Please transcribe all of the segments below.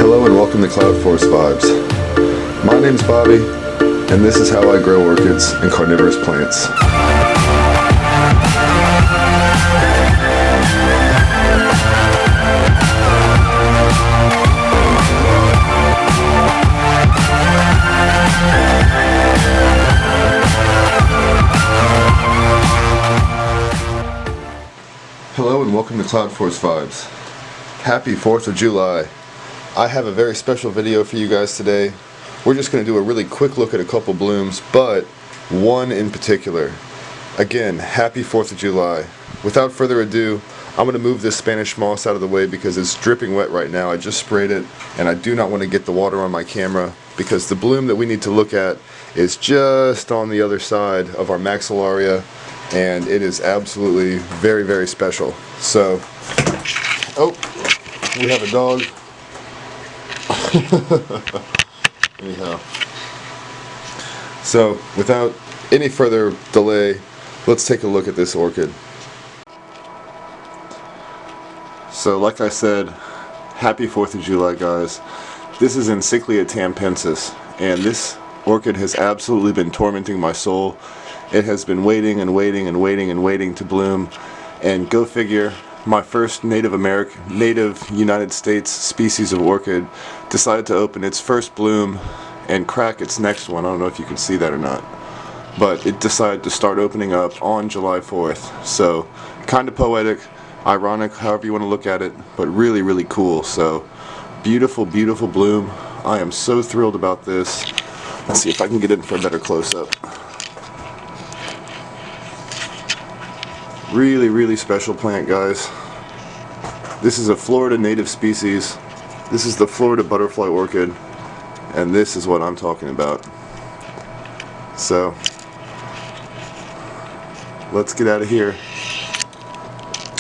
Hello and welcome to Cloudforest Vibes. My name's Bobby, and this is how I grow orchids and carnivorous plants. Hello and welcome to Cloudforest Vibes. Happy 4th of July. I have a very special video for you guys today. We're just going to do a really quick look at a couple blooms, but one in particular. Again, happy 4th of July. Without further ado, I'm going to move this Spanish moss out of the way because it's dripping wet right now. I just sprayed it and I do not want to get the water on my camera because the bloom that we need to look at is just on the other side of our maxillaria, and it is absolutely very, very special. So, oh, we have a dog. Anyhow, so without any further delay, let's take a look at this orchid. So like I said, happy 4th of July, guys. This is Encyclia tampensis, and this orchid has absolutely been tormenting my soul. It has been waiting and waiting and waiting and waiting to bloom, and go figure, my first native United States species of orchid decided to open its first bloom and crack its next one. I don't know if you can see that or not, but it decided to start opening up on July 4th. So kind of poetic, ironic, however you want to look at it, but really, really cool. So beautiful, beautiful bloom. I am so thrilled about this. Let's see if I can get in for a better close-up. Really, really special plant, guys. This is a Florida native species. This is the Florida butterfly orchid, and this is what I'm talking about. So, let's get out of here.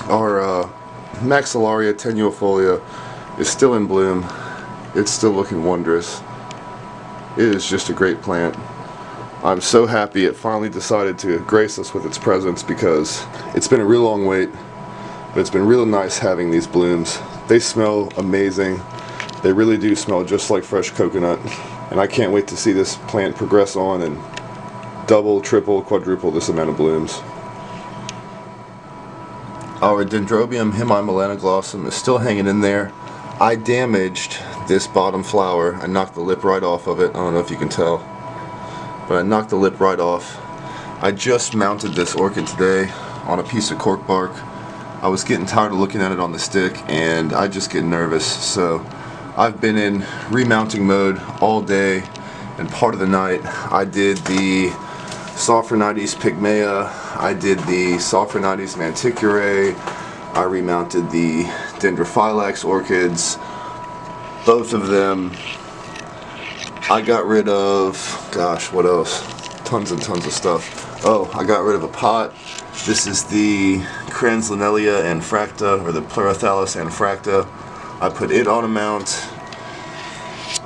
Our Maxillaria tenuifolia is still in bloom. It's still looking wondrous. It is just a great plant. I'm so happy it finally decided to grace us with its presence because it's been a real long wait, but it's been real nice having these blooms. They smell amazing. They really do smell just like fresh coconut, and I can't wait to see this plant progress on and double, triple, quadruple this amount of blooms. Our Dendrobium hemimelanoglossum is still hanging in there. I damaged this bottom flower. I knocked the lip right off of it. I don't know if you can tell, but I knocked the lip right off. I just mounted this orchid today on a piece of cork bark. I was getting tired of looking at it on the stick, and I just get nervous. So I've been in remounting mode all day and part of the night. I did the Sophronites pygmaea, I did the Sophronites manticulae, I remounted the Dendrophylax orchids, both of them. I got rid of, gosh, what else? Tons and tons of stuff. Oh, I got rid of a pot. This is the Cranslinelia anfracta, or the Pleurothallis anfracta. I put it on a mount.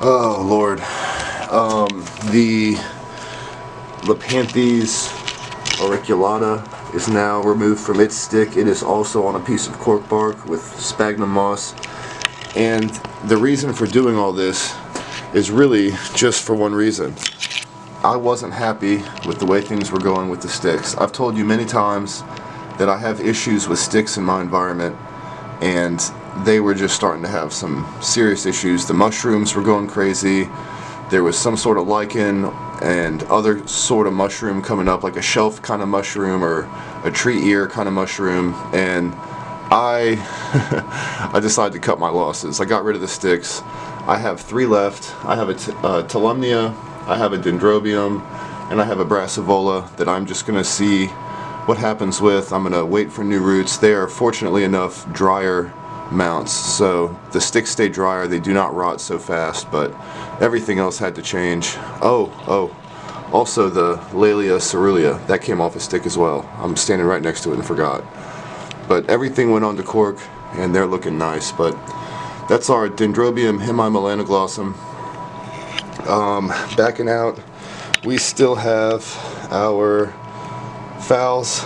Oh, Lord. The Lepanthes auriculata is now removed from its stick. It is also on a piece of cork bark with sphagnum moss. And the reason for doing all this is really just for one reason. I wasn't happy with the way things were going with the sticks. I've told you many times that I have issues with sticks in my environment, and they were just starting to have some serious issues. The mushrooms were going crazy. There was some sort of lichen and other sort of mushroom coming up, like a shelf kind of mushroom or a tree ear kind of mushroom, and I decided to cut my losses. I got rid of the sticks. I have 3 left. I have a Telumnia, I have a Dendrobium, and I have a Brassivola that I'm just going to see what happens with. I'm going to wait for new roots. They are fortunately enough drier mounts, so the sticks stay drier. They do not rot so fast, but everything else had to change. Oh, also the Laelia cerulea, that came off a stick as well. I'm standing right next to it and forgot. But everything went onto cork, and they're looking nice. But that's our Dendrobium hemimelanoglossum. Backing out, we still have our phals.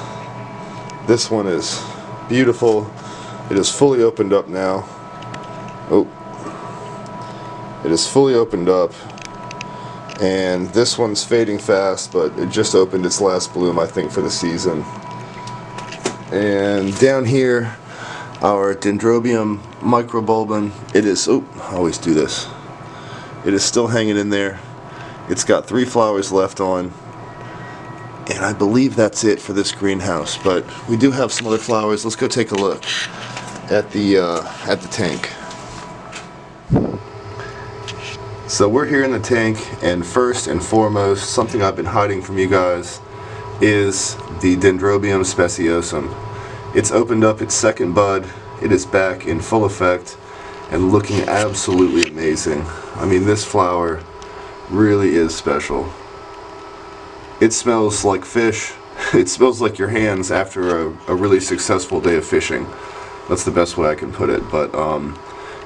This one is beautiful. It is fully opened up now. Oh, It is fully opened up, and this one's fading fast, but it just opened its last bloom, I think, for the season. And down here, our Dendrobium microbulbon, it is, I always do this. It is still hanging in there. It's got 3 flowers left on, and I believe that's it for this greenhouse, but we do have some other flowers. Let's go take a look at the tank. So we're here in the tank, and first and foremost, something I've been hiding from you guys is the Dendrobium speciosum. It's opened up its second bud. It is back in full effect and looking absolutely amazing. I mean, this flower really is special. It smells like fish. It smells like your hands after a really successful day of fishing. That's the best way I can put it. But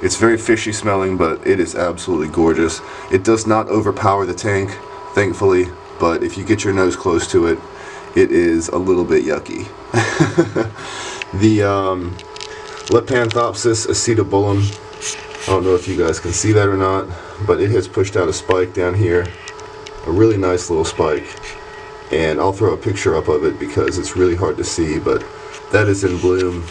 it's very fishy smelling, but it is absolutely gorgeous. It does not overpower the tank, thankfully, but if you get your nose close to it, it is a little bit yucky. The Lepanthopsis acetobulum, I don't know if you guys can see that or not, but it has pushed out a spike down here, a really nice little spike, and I'll throw a picture up of it because it's really hard to see, but that is in bloom.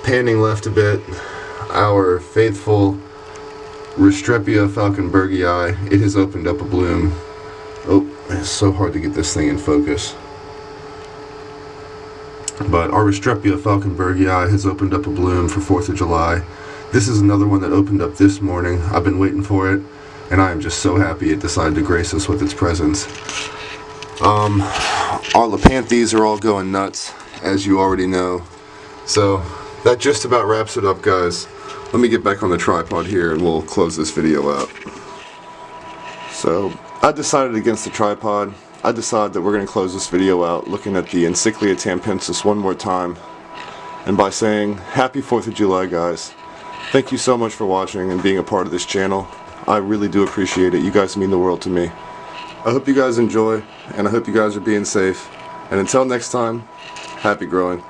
Panning left a bit, our faithful Restrepia falkenbergii, it has opened up a bloom. Oh, it's so hard to get this thing in focus. But our Restrepia falkenbergii has opened up a bloom for 4th of July. This is another one that opened up this morning. I've been waiting for it, and I am just so happy it decided to grace us with its presence. Our Lepanthes are all going nuts, as you already know. So that just about wraps it up, guys. Let me get back on the tripod here and we'll close this video out. So I decided against the tripod. I decided that we're going to close this video out looking at the Encyclia tampensis one more time, and by saying happy 4th of July, guys. Thank you so much for watching and being a part of this channel. I really do appreciate it. You guys mean the world to me. I hope you guys enjoy, and I hope you guys are being safe. And until next time, happy growing.